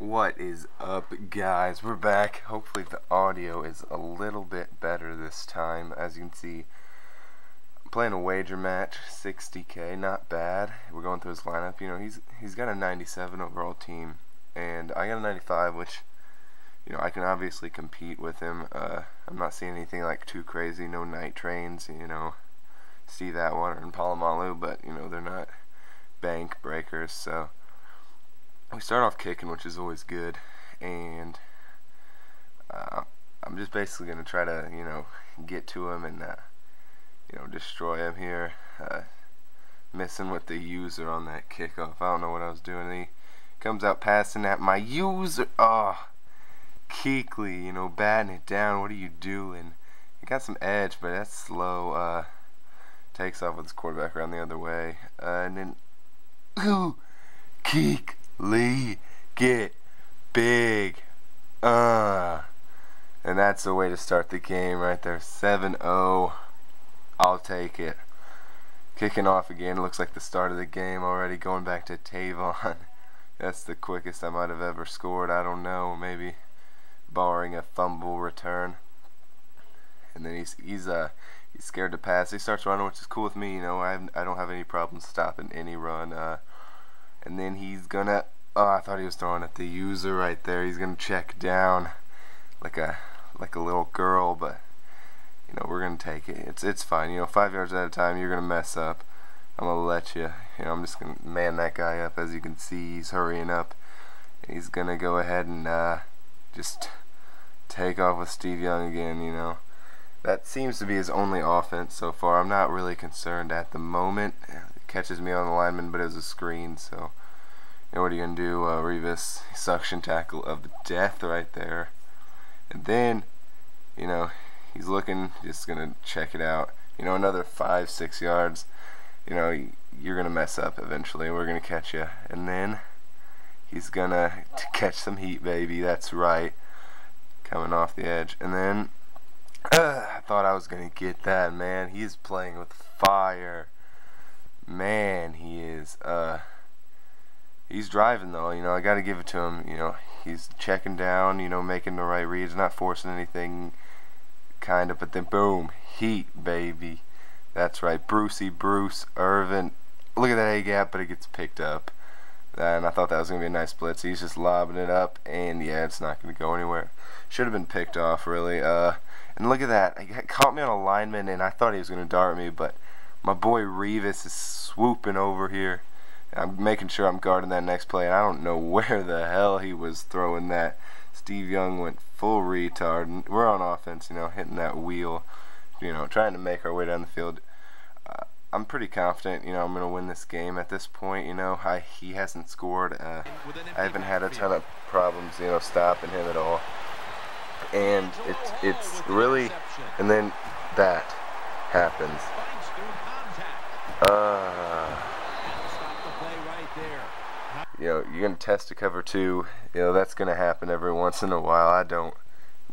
What is up, guys? We're back. Hopefully the audio is a little bit better this time. As you can see, I'm playing a wager match, 60k, not bad. We're going through his lineup. You know, he's got a 97 overall team, and I got a 95, which, you know, I can obviously compete with him. I'm not seeing anything like too crazy. No night trains, you know, Steve Atwater and Palomalu, but you know, they're not bank breakers, so we start off kicking, which is always good, and I'm just basically going to try to, you know, get to him and, you know, destroy him here. Missing with the user on that kickoff. I don't know what I was doing. He comes out passing at my user. Oh, Keekley, you know, batting it down. What are you doing? He got some edge, but that's slow. Takes off with his quarterback around the other way. And then, ooh, Keekley, get big. And that's the way to start the game right there. 7-0. I'll take it. Kicking off again. Looks like the start of the game already. Going back to Tavon. That's the quickest I might have ever scored. I don't know. Maybe barring a fumble return. And then he's scared to pass. He starts running, which is cool with me. You know, I don't have any problem stopping any run. And then he's gonna. Oh, I thought he was throwing at the user right there. He's gonna check down like a little girl, but you know, we're gonna take it. It's fine. You know, 5 yards at a time, you're gonna mess up. I'm gonna let you. You know, I'm just gonna man that guy up. As you can see, he's hurrying up. And he's gonna go ahead and just take off with Steve Young again. You know, that seems to be his only offense so far. I'm not really concerned at the moment. It catches me on the lineman, but it was a screen, so you know, what are you gonna do? Revis suction tackle of death right there. And then, you know, he's looking, just gonna check it out. You know, another 5-6 yards. You know, you're gonna mess up eventually. We're gonna catch you. And then he's gonna catch some heat, baby. That's right. Coming off the edge. And then I thought I was gonna get that, man. He's playing with fire. Man, he is. He's driving though. You know, I gotta give it to him. You know, he's checking down. You know, making the right reads, not forcing anything, kind of. But then boom, heat, baby. That's right, Bruce Irvin. Look at that A gap, but it gets picked up. And I thought that was gonna be a nice blitz. He's just lobbing it up, and yeah, it's not gonna go anywhere. Should have been picked off, really. And look at that. He caught me on a lineman, and I thought he was gonna dart me, but my boy Revis is swooping over here. I'm making sure I'm guarding that next play, and I don't know where the hell he was throwing that. Steve Young went full retard, and we're on offense, you know, hitting that wheel, you know, trying to make our way down the field. I'm pretty confident, you know, I'm going to win this game at this point. You know, he hasn't scored. I haven't had a ton of problems, you know, stopping him at all. And it's really, and then that happens. You know, you're going to test a cover 2. You know, that's going to happen every once in a while. I don't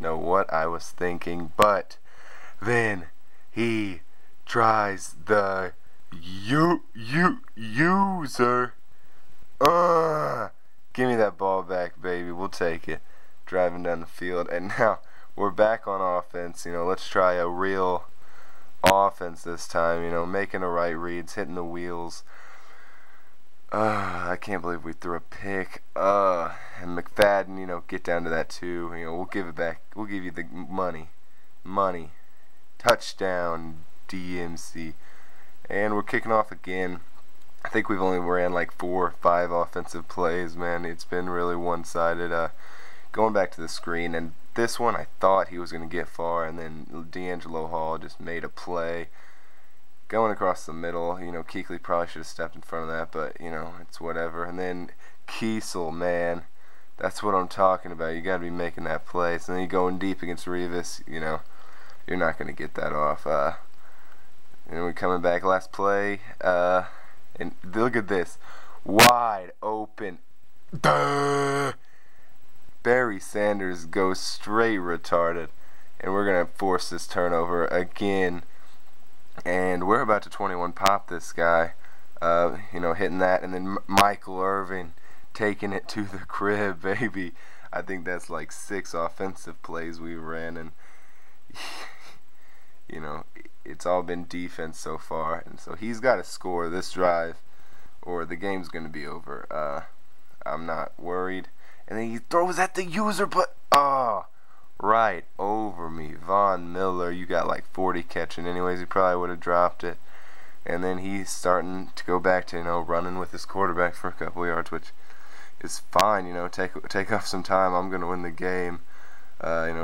know what I was thinking, but then he tries the user. Give me that ball back, baby. We'll take it. Driving down the field, and now we're back on offense. You know, let's try a real offense this time. You know, making the right reads, hitting the wheels. I can't believe we threw a pick. And McFadden, you know, get down to that too. You know, we'll give it back. We'll give you the money. Touchdown, DMC. And we're kicking off again. I think we've only ran like 4 or 5 offensive plays, man. It's been really one-sided. Going back to the screen, and this one I thought he was going to get far, and then D'Angelo Hall just made a play. Going across the middle, you know, Keekley probably should have stepped in front of that, but, you know, it's whatever. And then Kiesel, man, that's what I'm talking about. You got to be making that play. So then you going deep against Revis, you know, you're not going to get that off. And we're coming back, last play, and look at this, wide open. Duh! Barry Sanders goes straight retarded, and we're going to force this turnover again. And we're about to 21 pop this guy, you know, hitting that, and then Michael Irvin taking it to the crib, baby. I think that's like 6 offensive plays we ran, and you know, it's all been defense so far, and so he's got to score this drive or the game's gonna be over. I'm not worried. And then he throws at the user, but right over me. Von Miller, you got like 40 catching anyways. He probably would have dropped it. And then he's starting to go back to, running with his quarterback for a couple yards, which is fine. Take off some time. I'm gonna win the game.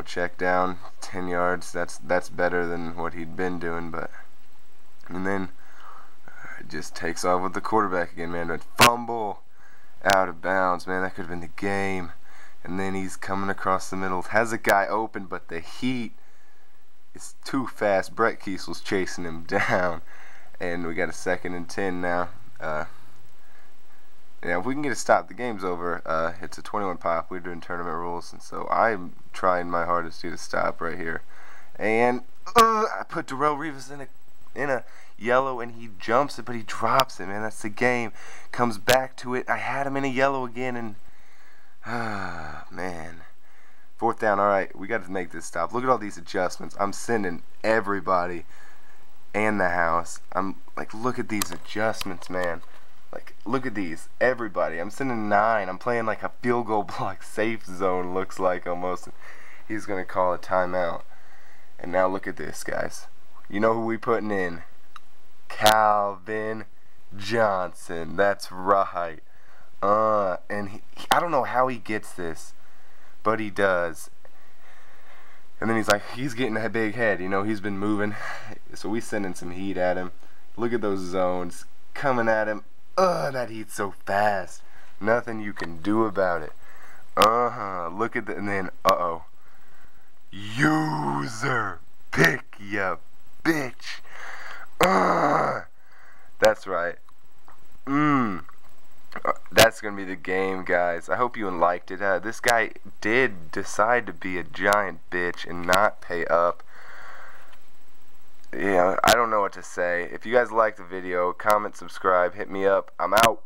Check down 10 yards. That's better than what he'd been doing. And then just takes off with the quarterback again, man. But fumble out of bounds, man. That could have been the game. And then he's coming across the middle, has a guy open, but the heat is too fast. Brett Kiesel's chasing him down, and we got a 2nd and 10 now. If we can get a stop, the game's over. It's a 21 pop. We're doing tournament rules, and so I'm trying my hardest to get a stop right here. And I put Darrelle Revis in a yellow, and he jumps it, but he drops it, man. That's the game. Comes back to it. I had him in a yellow again, and man. 4th down. Alright, we got to make this stop. Look at all these adjustments. I'm sending everybody and the house. I'm like, look at these adjustments, man. Like, look at these. Everybody. I'm sending 9. I'm playing like a field goal block safe zone, looks like almost. He's going to call a timeout. And now look at this, guys. You know who we putting in? Calvin Johnson. That's right. And I don't know how he gets this, but he does. And then he's getting a big head. He's been moving. So we sending some heat at him. Look at those zones coming at him. That heat's so fast. Nothing you can do about it. Look at and then, user pick ya, bitch. That's right. That's gonna be the game, guys. I hope you liked it. This guy did decide to be a giant bitch and not pay up. I don't know what to say. If you guys liked the video, comment, subscribe, hit me up. I'm out.